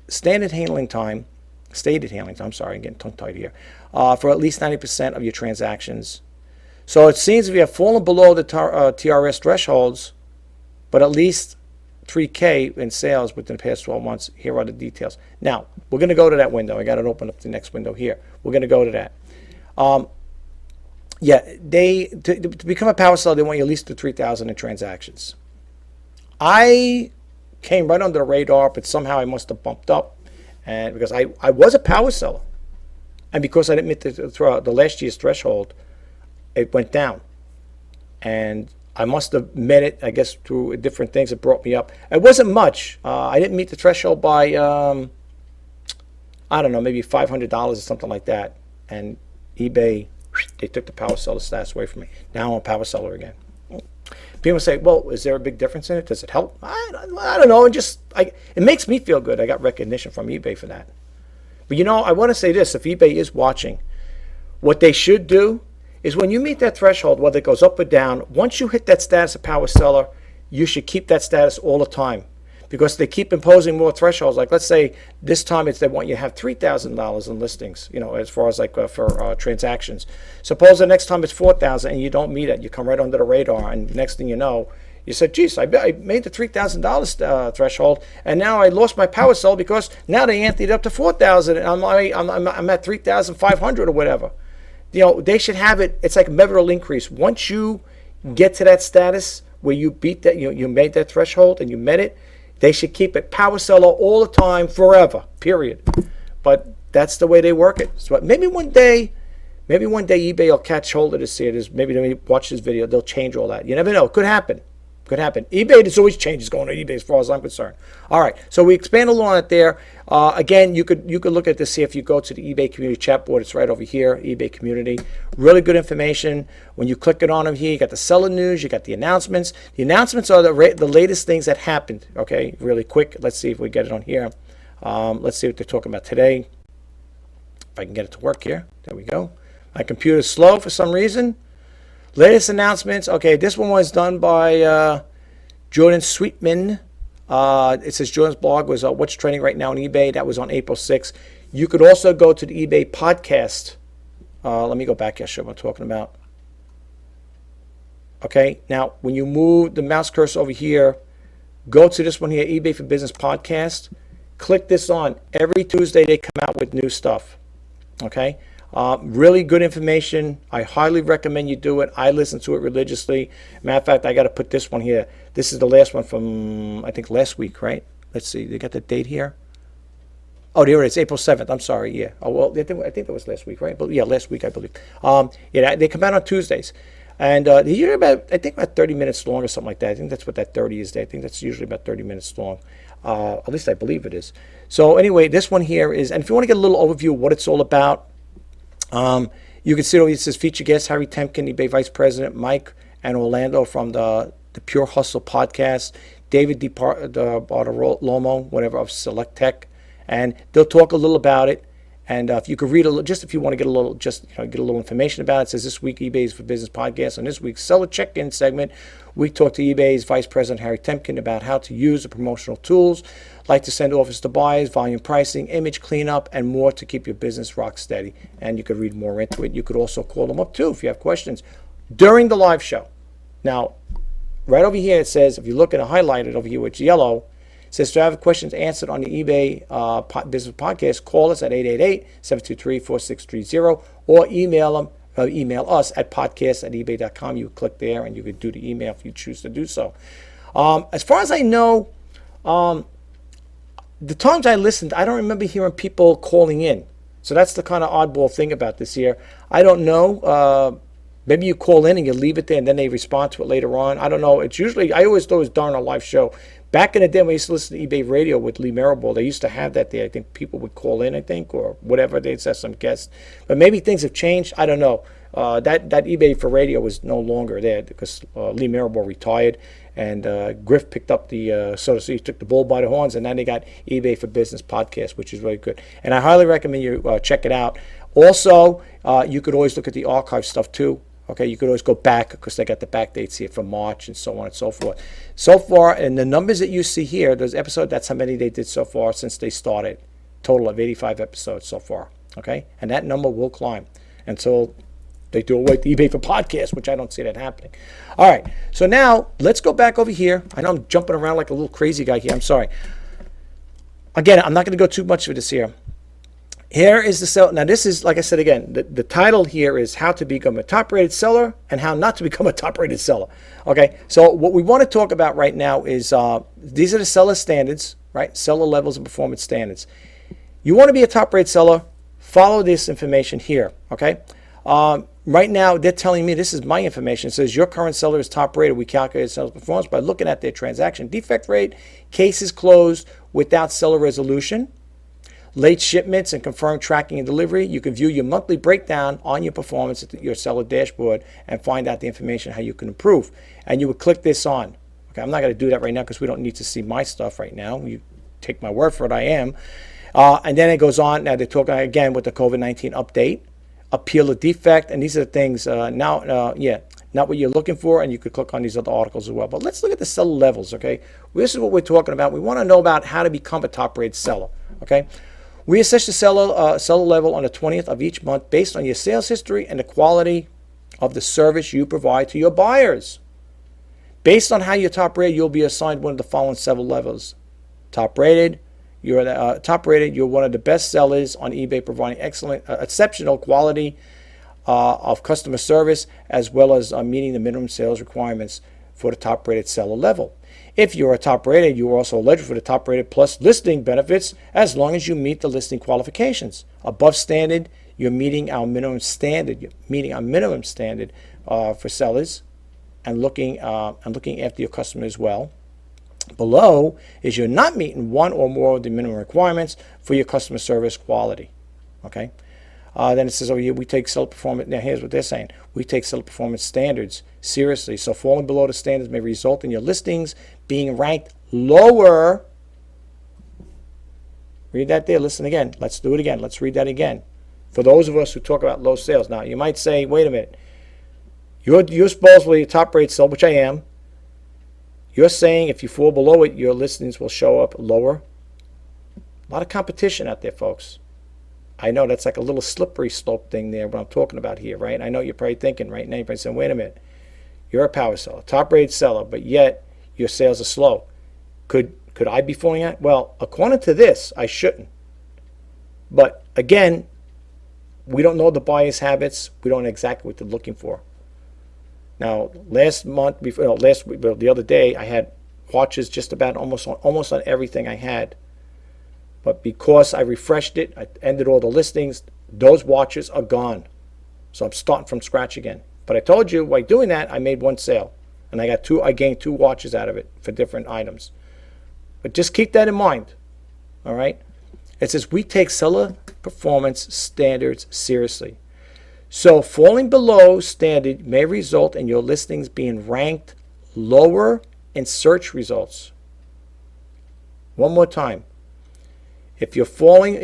standard handling time. Stated handling time, sorry, I'm getting tongue-tied here, for at least 90% of your transactions. So it seems if you have fallen below the TRS thresholds, but at least 3K in sales within the past 12 months, here are the details. Now, we're going to go to that window. I got it open up the next window here. We're going to go to that. To become a power seller, they want you at least to 3,000 in transactions. I came right under the radar, but somehow I must have bumped up. And because I was a power seller, and because I didn't meet the last year's threshold, it went down. And I must have met it, I guess, through different things that brought me up. It wasn't much. I didn't meet the threshold by, I don't know, maybe $500 or something like that. And eBay, they took the power seller status away from me. Now I'm a power seller again. People say, well, is there a big difference in it? Does it help? I don't know. It makes me feel good. I got recognition from eBay for that. But I want to say this. If eBay is watching, what they should do is when you meet that threshold, whether it goes up or down, once you hit that status of power seller, you should keep that status all the time. Because they keep imposing more thresholds. Like, let's say this time they want you to have $3,000 in listings, as far as for transactions. Suppose the next time it's $4,000 and you don't meet it. You come right under the radar, and next thing you know, you said, geez, I made the $3,000 threshold, and now I lost my power cell because now they amped it up to $4,000, and I'm at $3,500 or whatever. They should have it. It's like a measurable increase. Once you get to that status where you beat that, you made that threshold and you met it, they should keep it power seller all the time, forever, period. But that's the way they work it. So maybe one day eBay will catch hold of this here. Maybe they watch this video, they'll change all that. You never know. Could happen. Could happen. eBay, there's always changes going on eBay as far as I'm concerned. All right, so we expand a little on it there. Again, you could look at this here if you go to the eBay community chat board. It's right over here, eBay community. Really good information. When you click it on here, you got the seller news, you got the announcements. The announcements are the latest things that happened. Okay, really quick. Let's see if we get it on here. Let's see what they're talking about today. If I can get it to work here. There we go. My computer's slow for some reason. Latest announcements. Okay, this one was done by Jordan Sweetman. It says Jordan's blog was what's trending right now on eBay. That was on April 6th. You could also go to the eBay podcast. Let me go back here, show what I'm talking about. Okay, now when you move the mouse cursor over here, go to this one here, eBay for Business podcast. Click this on. Every Tuesday they come out with new stuff. Okay. Really good information. I highly recommend you do it. I listen to it religiously. Matter of fact, I got to put this one here. This is the last one from, I think, last week, right? Let's see. They got the date here. Oh, there it is, April 7th. I'm sorry. Yeah. Oh, well, I think that was last week, right? But yeah, last week, I believe. They come out on Tuesdays. And they're usually about 30 minutes long or something like that. I think that's what that 30 is. I think that's usually about 30 minutes long. At least I believe it is. So anyway, this one here is, and if you want to get a little overview of what it's all about, you can see over here, it says feature guest Harry Temkin, eBay Vice President, Mike and Orlando from the Pure Hustle podcast, David Bartolomeo, whatever, of Select Tech, and they'll talk a little about it. And if you could read a little, just if you want to get a little, get a little information about it, it says this week eBay's for Business podcast. On this week's Seller Check-In segment, we talked to eBay's Vice President Harry Temkin about how to use the promotional tools, like to send offers to buyers, volume pricing, image cleanup, and more to keep your business rock steady. And you could read more into it. You could also call them up too if you have questions during the live show. Now, right over here it says, if you look at it highlighted over here with yellow, it says to have questions answered on the eBay Business Podcast, call us at 888-723-4630 or email us at podcast@ebay.com. You click there and you could do the email if you choose to do so. As far as I know, the times I listened, I don't remember hearing people calling in. So that's the kind of oddball thing about this here. I don't know. Maybe you call in and you leave it there and then they respond to it later on. I don't know. It's usually, I always thought it was during a live show. Back in the day when I used to listen to eBay Radio with Lee Marable, they used to have that there. I think people would call in, or whatever. They'd have some guests. But maybe things have changed. I don't know. That eBay for Radio was no longer there because Lee Marable retired and Griff picked up the, so to speak, took the bull by the horns, and then they got eBay for Business podcast, which is really good. And I highly recommend you check it out. Also, you could always look at the archive stuff too. Okay, you could always go back because they got the back dates here from March and so on and so forth. So far, and the numbers that you see here, those episodes, that's how many they did so far since they started. Total of 85 episodes so far. Okay, and that number will climb until they do away with the eBay for podcasts, which I don't see that happening. All right, so now let's go back over here. I know I'm jumping around like a little crazy guy here. I'm sorry. Again, I'm not going to go too much of this here. Here is the sell. Now, this is, like I said again, the title here is How to Become a Top-Rated Seller and How Not to Become a Top-Rated Seller. Okay, so what we want to talk about right now is these are the seller standards, right? Seller levels and performance standards. You want to be a top-rated seller, follow this information here, okay? Right now, they're telling me, this is my information. It says your current seller is top-rated. We calculate sales performance by looking at their transaction defect rate, cases closed without seller resolution, late shipments, and confirmed tracking and delivery. You can view your monthly breakdown on your performance at your seller dashboard and find out the information how you can improve. And you would click this on. Okay, I'm not going to do that right now because we don't need to see my stuff right now. You take my word for it, I am. And then it goes on. Now they're talking again with the COVID-19 update. Appeal a defect, and these are the things not what you're looking for, and you could click on these other articles as well. But let's look at the seller levels, okay? This is what we're talking about. We want to know about how to become a top-rated seller, okay? We assess the seller level on the 20th of each month based on your sales history and the quality of the service you provide to your buyers. Based on how you're top-rated, you'll be assigned one of the following several levels. Top-rated. You're top-rated. You're one of the best sellers on eBay, providing exceptional quality of customer service, as well as meeting the minimum sales requirements for the top-rated seller level. If you're a top-rated, you are also eligible for the top-rated plus listing benefits, as long as you meet the listing qualifications. Above standard, you're meeting our minimum standard. You're meeting our minimum standard for sellers, and looking after your customer as well. Below is you're not meeting one or more of the minimum requirements for your customer service quality. Okay. Then it says over here, we take seller performance. Now here's what they're saying. We take seller performance standards seriously. So falling below the standards may result in your listings being ranked lower. Read that there. Listen again. Let's do it again. Let's read that again. For those of us who talk about low sales. Now you might say, wait a minute. You're supposedly a top-rated seller, which I am. You're saying if you fall below it, your listings will show up lower. A lot of competition out there, folks. I know that's like a little slippery slope thing there, what I'm talking about here, right? I know you're probably thinking right now, you're probably saying, wait a minute. You're a power seller, top-rated seller, but yet your sales are slow. Could I be falling out? Well, according to this, I shouldn't. But again, we don't know the buyer's habits. We don't know exactly what they're looking for. Now, last week, the other day, I had watches just about almost on everything I had. But because I refreshed it, I ended all the listings, those watches are gone. So I'm starting from scratch again. But I told you, by doing that, I made one sale. And I gained 2 watches out of it for different items. But just keep that in mind. All right? It says, we take seller performance standards seriously. So falling below standard may result in your listings being ranked lower in search results. One more time. If you're falling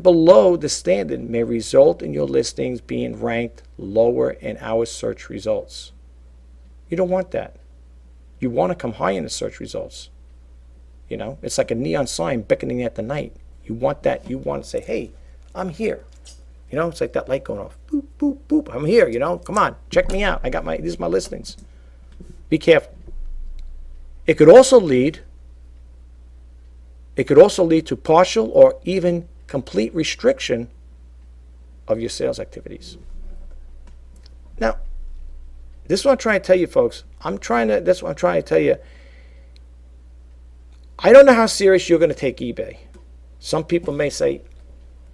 below the standard, may result in your listings being ranked lower in our search results. You don't want that. You want to come high in the search results. You know, it's like a neon sign beckoning at the night. You want that. You want to say, hey, I'm here. You know, it's like that light going off. Boop, boop, boop. I'm here, you know. Come on, check me out. These are my listings. Be careful. It could also lead to partial or even complete restriction of your sales activities. Now, this is what I'm trying to tell you, folks. That's what I'm trying to tell you. I don't know how serious you're going to take eBay. Some people may say,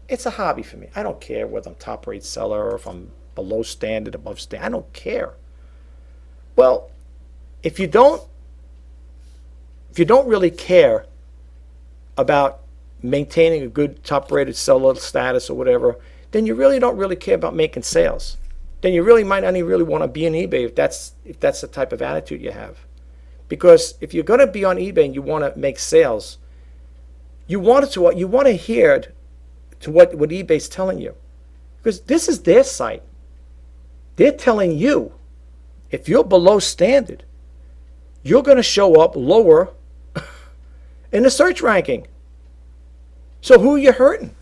it's a hobby for me. I don't care whether I'm top-rated seller or if I'm below standard, above standard. I don't care. Well, if you don't really care about maintaining a good top-rated seller status or whatever, then you really don't really care about making sales. Then you really might not even really want to be on eBay if that's the type of attitude you have. Because if you're going to be on eBay and you want to make sales, you want to hear to what eBay's telling you. Because this is their site. They're telling you if you're below standard, you're going to show up lower in the search ranking. So who are you hurting?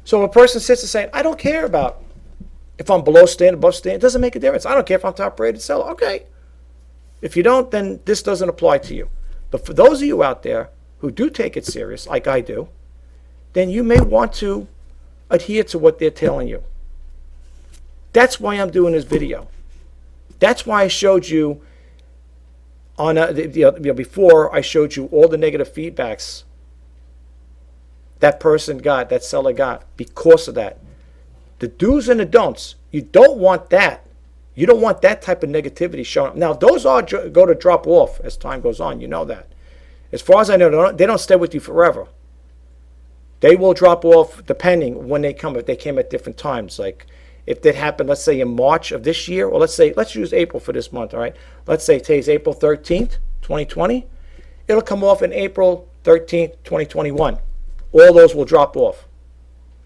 So if a person sits and saying, I don't care about if I'm below standard, above standard, it doesn't make a difference. I don't care if I'm top-rated seller. Okay. If you don't, then this doesn't apply to you. But for those of you out there who do take it serious, like I do, then you may want to adhere to what they're telling you. That's why I'm doing this video. That's why I showed you before I showed you all the negative feedbacks that person got, that seller got, because of that. The do's and the don'ts. You don't want that. You don't want that type of negativity showing up. Now, those are go to drop off as time goes on. You know that. As far as I know, they don't stay with you forever. They will drop off depending when they come. If they came at different times, like if that happened, let's say in March of this year, or let's use April for this month. All right. Let's say today's April 13th, 2020. It'll come off in April 13th, 2021. All those will drop off.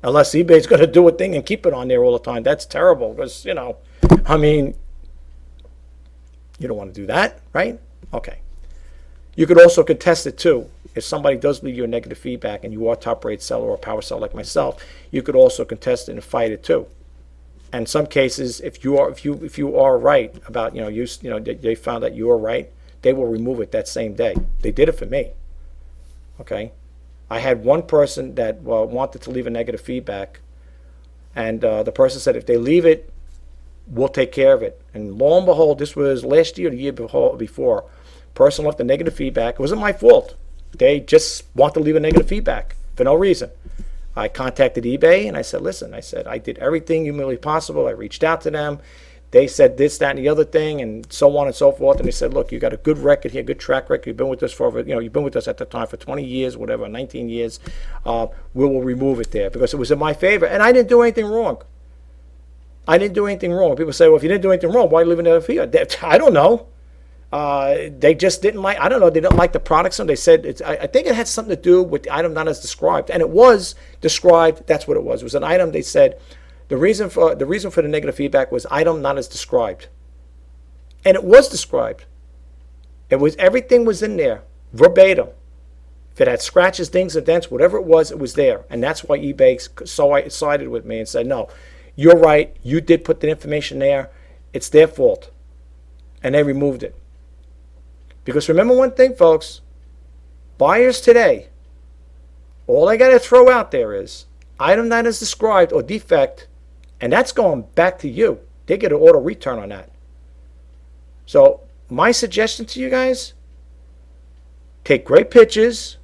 Unless eBay's going to do a thing and keep it on there all the time. That's terrible because, I mean, you don't want to do that, right? Okay. You could also contest it too. If somebody does leave you a negative feedback and you are a top rate seller or a power seller like myself, you could also contest it and fight it too. And in some cases, if you are right about, they found that you are right, they will remove it that same day. They did it for me. Okay. I had one person that wanted to leave a negative feedback, and the person said if they leave it, we'll take care of it. And lo and behold, this was last year, the year before. Person left a negative feedback. It wasn't my fault. They just want to leave a negative feedback for no reason. I contacted eBay and I said, listen, I did everything humanly possible. I reached out to them. They said this, that, and the other thing, and so on and so forth. And they said, look, you got a good record here, good track record. You've been with us you've been with us at the time for 20 years, whatever, 19 years. We will remove it there because it was in my favor. And I didn't do anything wrong. People say, well, if you didn't do anything wrong, why are you leaving it feedback? I don't know. They just didn't like, I don't know, they didn't like the product. So they said, I think it had something to do with the item not as described. And it was described, that's what it was. It was an item, they said, the reason for the negative feedback was item not as described. And it was described. Everything was in there, verbatim. If it had scratches, dings, and dents, whatever it was there. And that's why eBay sided with me and said, no, you're right, you did put the information there, it's their fault. And they removed it. Because remember one thing, folks, buyers today, all I got to throw out there is item not as described or defect, and that's going back to you. They get an auto return on that. So my suggestion to you guys, take great pictures,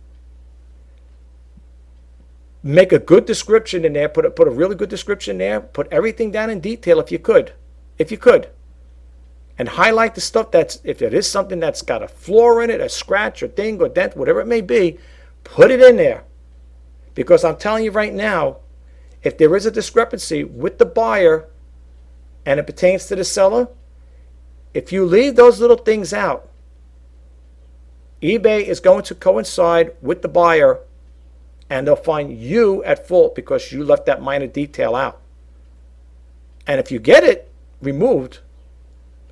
make a good description in there, put a really good description there, put everything down in detail if you could. And highlight the stuff if it is something that's got a flaw in it, a scratch or ding or dent, whatever it may be, put it in there. Because I'm telling you right now, if there is a discrepancy with the buyer and it pertains to the seller, if you leave those little things out, eBay is going to coincide with the buyer and they'll find you at fault because you left that minor detail out. And if you get it removed,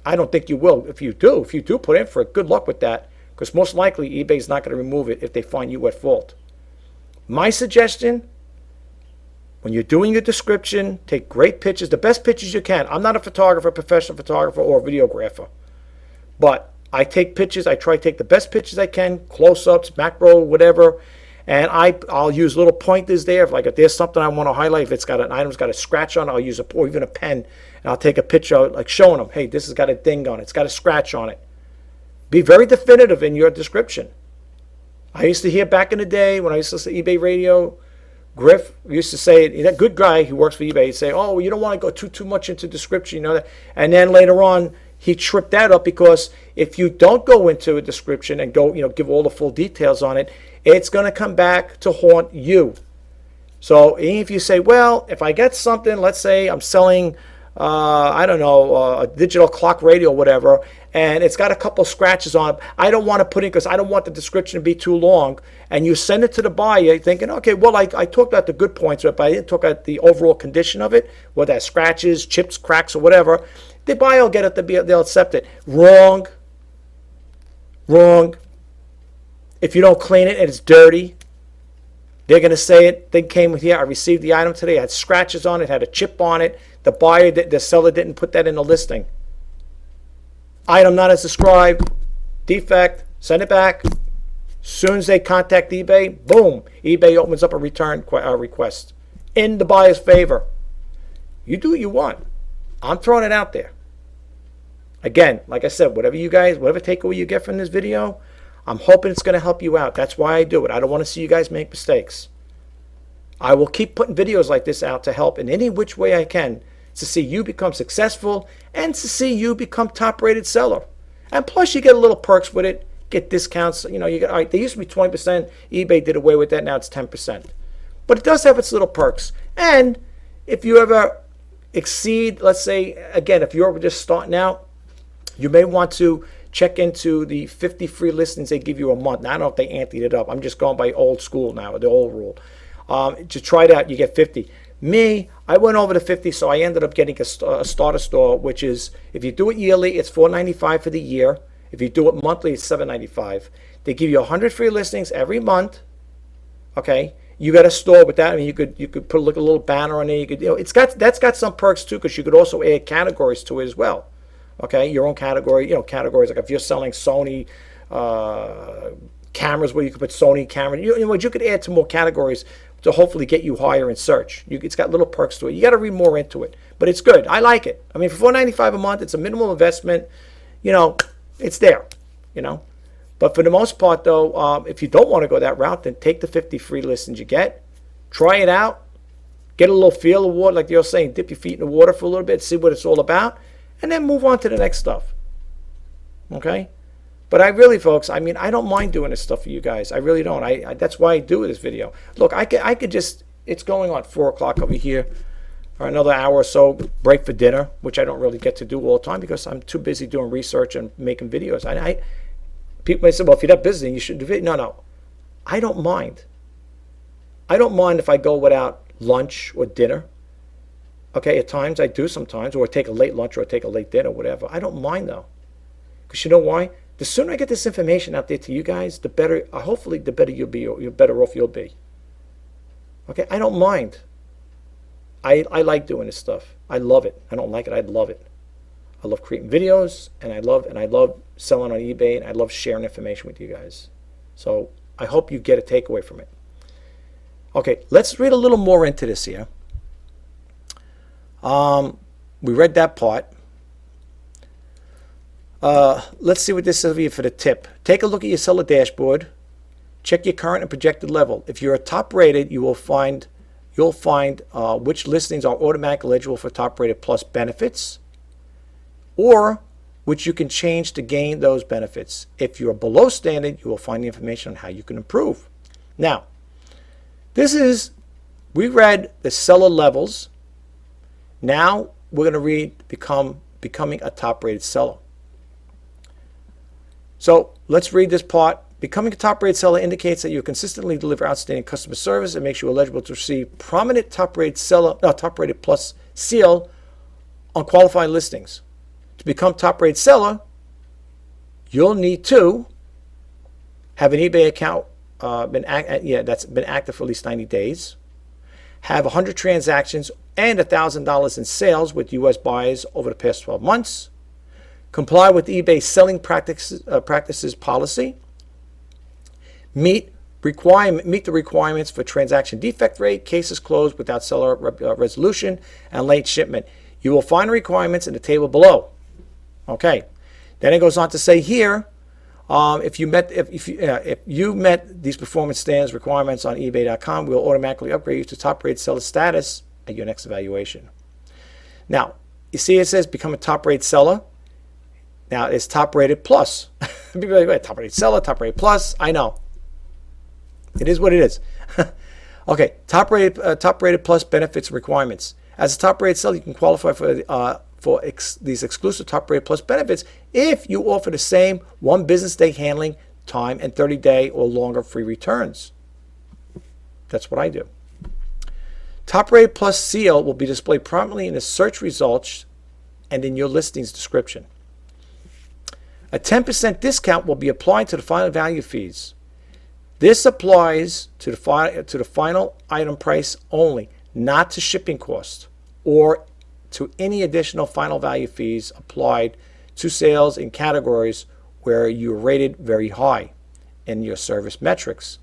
I don't think you will. If you do put in for it, good luck with that, because most likely eBay's not going to remove it if they find you at fault. My suggestion, when you're doing your description, take great pictures, the best pictures you can. I'm not a photographer, professional photographer, or a videographer, but I take pictures. I try to take the best pictures I can, close-ups, macro, whatever, and I'll use little pointers there. If there's something I want to highlight, if it's got an item's got a scratch on it, I'll use or even a pen, and I'll take a picture like showing them, hey, this has got a ding on it, it's got a scratch on it. Be very definitive in your description. I used to hear back in the day when I used to listen to eBay radio, Griff used to say, that good guy who works for eBay, he'd say, oh, you don't want to go too much into description, that. And then later on, he tripped that up because if you don't go into a description and go, give all the full details on it, it's going to come back to haunt you. So if you say, well, if I get something, let's say I'm selling, a digital clock radio or whatever, and it's got a couple scratches on it, I don't want to put in because I don't want the description to be too long, and you send it to the buyer thinking, okay, well, I talked about the good points, but I didn't talk about the overall condition of it, whether that's scratches, chips, cracks, or whatever. The buyer will get it, they'll accept it. Wrong. If you don't clean it and it's dirty, they're going to say it. They came here, I received the item today, it had scratches on it, had a chip on it. The seller didn't put that in the listing. Item not as described, defect, send it back. As soon as they contact eBay, boom, eBay opens up a return request in the buyer's favor. You do what you want. I'm throwing it out there. Again, like I said, whatever takeaway you get from this video, I'm hoping it's going to help you out. That's why I do it. I don't want to see you guys make mistakes. I will keep putting videos like this out to help in any which way I can to see you become successful and to see you become top-rated seller. And plus, you get a little perks with it, get discounts. You know, you get, all right, they used to be 20%. eBay did away with that. Now it's 10%. But it does have its little perks. And if you ever exceed, let's say, again, if you're just starting out, you may want to check into the 50 free listings they give you a month. Now, I don't know if they anteed it up. I'm just going by old school now, the old rule. To try it out, you get 50. Me, I went over to 50, so I ended up getting a starter store, which is, if you do it yearly, it's $4.95 for the year. If you do it monthly, it's $7.95. They give you 100 free listings every month. Okay, you got a store with that. I mean, you could put a little banner on there. You could, you know, that's got some perks too, because you could also add categories to it as well. Okay, your own category. You know, categories like if you're selling Sony cameras, where you could put Sony camera. You know what? You could add to more categories to hopefully get you higher in search. It's got little perks to it. You got to read more into it, but it's good. I like it. I mean, for $4.95 a month, it's a minimal investment. You know, it's there. You know, but for the most part, though, if you don't want to go that route, then take the 50 free listings you get, try it out, get a little feel of water, like you're saying, dip your feet in the water for a little bit, see what it's all about, and then move on to the next stuff. Okay. But I really, folks, I mean, I don't mind doing this stuff for you guys. I really don't. That's why I do this video. Look, I could just, it's going on 4 o'clock over here, or another hour or so, break for dinner, which I don't really get to do all the time because I'm too busy doing research and making videos. People may say, well, if you're that busy, you should do video. No. I don't mind. I don't mind if I go without lunch or dinner. Okay, at times I do sometimes, or take a late lunch or take a late dinner, whatever. I don't mind, though. Because you know why? The sooner I get this information out there to you guys, the better, hopefully, the better you'll be, you're better off you'll be. Okay, I don't mind. I like doing this stuff. I love it. I don't like it. I love it. I love creating videos, and I love selling on eBay, and I love sharing information with you guys. So I hope you get a takeaway from it. Okay, let's read a little more into this here. We read that part. Let's see what this says for the tip. Take a look at your seller dashboard. Check your current and projected level. If you're top rated, you'll find which listings are automatically eligible for top rated plus benefits, or which you can change to gain those benefits. If you're below standard, you will find the information on how you can improve. Now, we read the seller levels. Now we're going to read becoming a top rated seller. So let's read this part. Becoming a top-rated seller indicates that you consistently deliver outstanding customer service and makes you eligible to receive prominent top-rated plus seal on qualified listings. To become top-rated seller, you'll need to have an eBay account that's been active for at least 90 days, have 100 transactions and $1,000 in sales with U.S. buyers over the past 12 months, comply with eBay selling practices policy, meet the requirements for transaction defect rate, cases closed without seller resolution, and late shipment. You will find requirements in the table below. Okay. Then it goes on to say here, if you met these performance standards requirements on eBay.com, we'll automatically upgrade you to top-rated seller status at your next evaluation. Now, you see it says become a top-rated seller. Now it's top-rated plus. People are like, wait, top-rated seller, top-rated plus. I know. It is what it is. Okay, top-rated plus benefits requirements. As a top-rated seller, you can qualify for these exclusive top-rated plus benefits if you offer the same 1 business day handling time and 30-day or longer free returns. That's what I do. Top-rated plus seal will be displayed prominently in the search results and in your listing's description. A 10% discount will be applied to the final value fees. This applies to the final item price only, not to shipping costs or to any additional final value fees applied to sales in categories where you are rated very high in your service metrics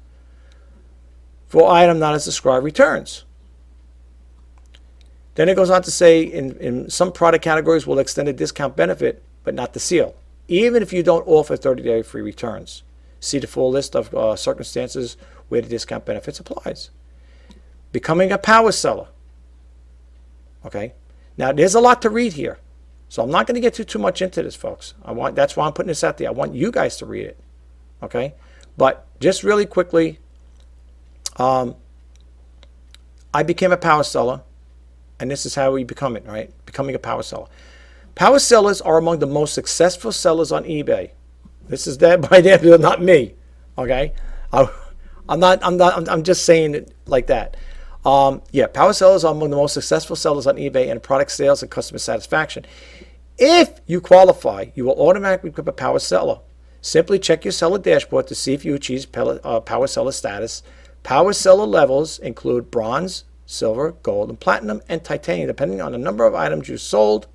for item not as described returns. Then it goes on to say in some product categories will extend a discount benefit, but not the seal, even if you don't offer 30-day free returns. See the full list of circumstances where the discount benefits applies. becoming a power seller. Okay. Now, there's a lot to read here. So I'm not going to get too much into this, folks. That's why I'm putting this out there. I want you guys to read it. Okay. But just really quickly, I became a power seller, and this is how we become it, right? Becoming a power seller. Power sellers are among the most successful sellers on eBay. This is that by them, not me. Okay. I'm just saying it like that. Yeah, power sellers are among the most successful sellers on eBay in product sales and customer satisfaction. If you qualify, you will automatically become a power seller. Simply check your seller dashboard to see if you achieve power seller status. Power seller levels include bronze, silver, gold, and platinum, and titanium, depending on the number of items you sold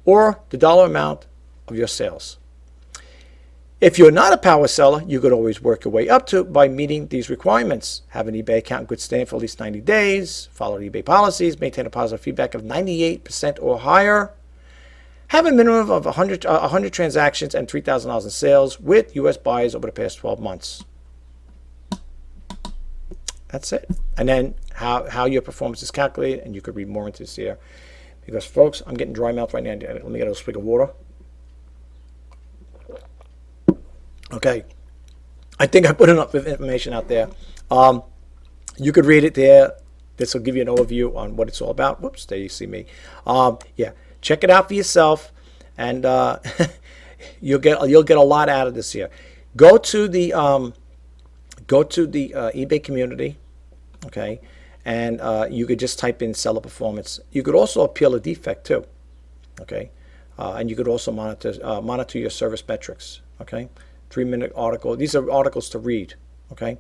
or the dollar amount of your sales. If you're not a power seller, you could always work your way up to by meeting these requirements. Have an eBay account in good standing for at least 90 days. Follow eBay policies. Maintain a positive feedback of 98% or higher. Have a minimum of 100 transactions and $3,000 in sales with U.S. buyers over the past 12 months. That's it. And then how your performance is calculated, and you could read more into this here. Because, folks, I'm getting dry mouth right now. Let me get a swig of water. Okay, I think I put enough information out there. You could read it there. This will give you an overview on what it's all about. Whoops, there you see me. Yeah, check it out for yourself, and you'll get a lot out of this here. Go to the eBay community, okay, and you could just type in seller performance. You could also appeal a defect too, okay, and you could also monitor your service metrics, okay. 3-minute article. These are articles to read. Okay.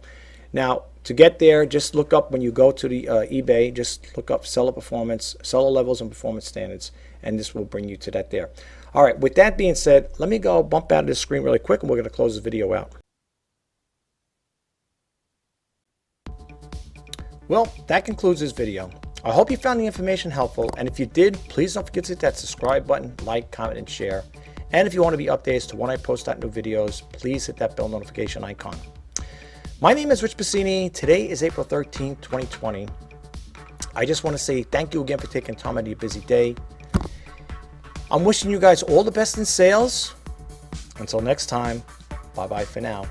Now, to get there, just look up when you go to the eBay. Just look up seller performance, seller levels, and performance standards, and this will bring you to that there. All right. With that being said, let me go bump out of this screen really quick, and we're going to close this video out. Well, that concludes this video. I hope you found the information helpful, and if you did, please don't forget to hit that subscribe button, like, comment, and share. And if you want to be updated to when I post out new videos, please hit that bell notification icon. My name is Rich Pasini. Today is April 13th, 2020. I just want to say thank you again for taking time out of your busy day. I'm wishing you guys all the best in sales. Until next time, bye-bye for now.